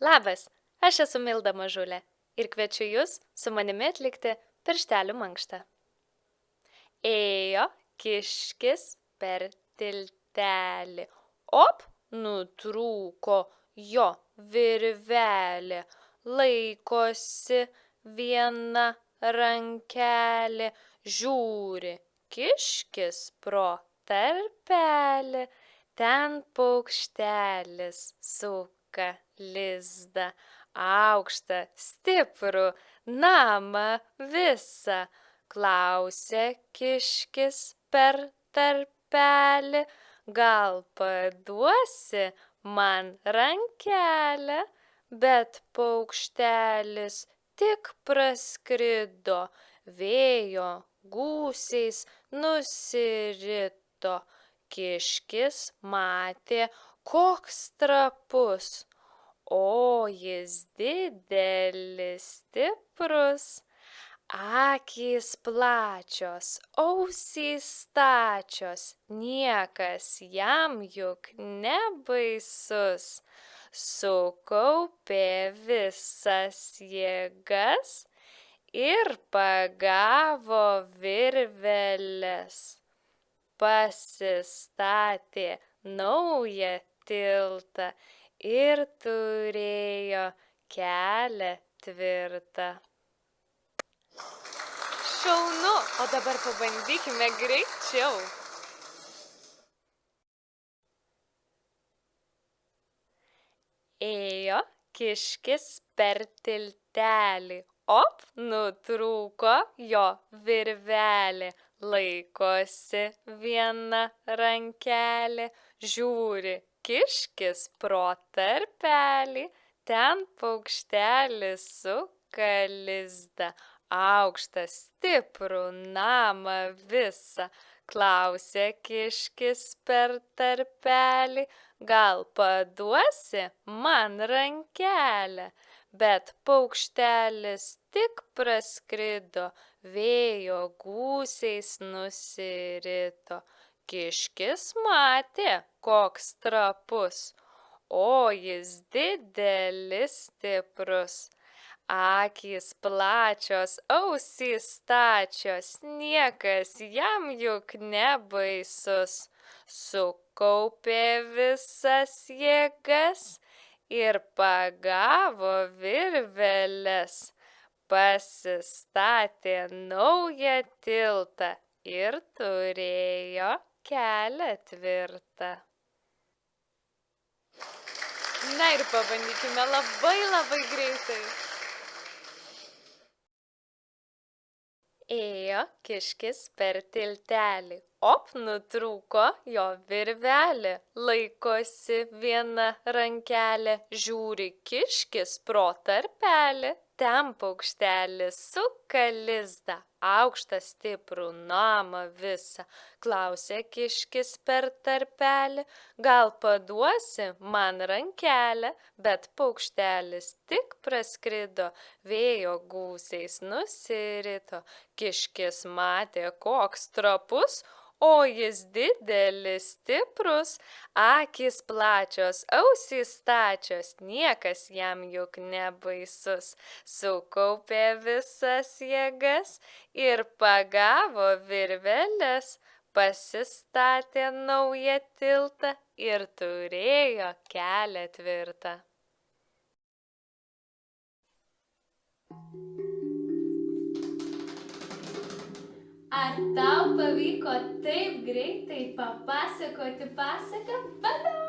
Labas, aš esu Milda Mažulė ir kviečiu jūs su manimi atlikti pirštelių mankštą. Ėjo kiškis per tiltelį. Op, nutrūko jo virvelė. Laikosi viena rankelė. Žiūri kiškis pro tarpelį. Ten paukštelis suka lizdą. Aukštą, stiprų namą visą. Klausia kiškis per tarpelį, gal paduosi man rankelę, bet paukštelis tik praskrido, vėjo gūsiais nusirito. Kiškis matė, koks trapus, o jis didelis, stiprus. Akys plačios, ausys stačios, niekas jam juk nebaisus. Sukaupė visas jėgas ir pagavo virveles. Pasistatė naują tiltą ir turėjo kelią tvirtą. Šaunu, o dabar pabandykime greičiau. Ėjo kiškis per tiltelį. Op, nutrūko jo virvelė. Laikosi viena rankelė. Žiūri kiškis pro tarpelį. Ten paukštelis suka lizdą. Aukštą, stiprų namą visą. Klausia kiškis per tarpelį, gal paduosi man rankelę, bet paukštelis tik praskrido, vėjo gūsiais nusirito. Kiškis matė, koks trapus, o jis didelis, stiprus. Akys plačios, ausys stačios, niekas jam juk nebaisus. Sukaupė visas jėgas ir pagavo virveles. Pasistatė naują tiltą ir turėjo kelią tvirtą. Na ir pabandykime labai greitai. Ėjo kiškis per tiltelį. Op, nutrūko jo virvelė. Laikosi viena rankelė. Žiūri kiškis pro tarpelį. Ten paukštelis suka lizdą. Aukštą, stiprų namą visą. Klausia kiškis per tarpelį. Gal paduosi man rankelę, bet paukštelis tik praskrido, vėjo gūsiais nusirito. Kiškis matė, koks trapus, o jis didelis, stiprus. Akys plačios, ausys stačios, niekas jam juk nebaisus. Sukaupė visas jėgas ir pagavo virveles. Pasistatė naują tiltą ir turėjo kelią tvirtą. Ar tau pavyko taip greitai papasakoti pasaką? Tada!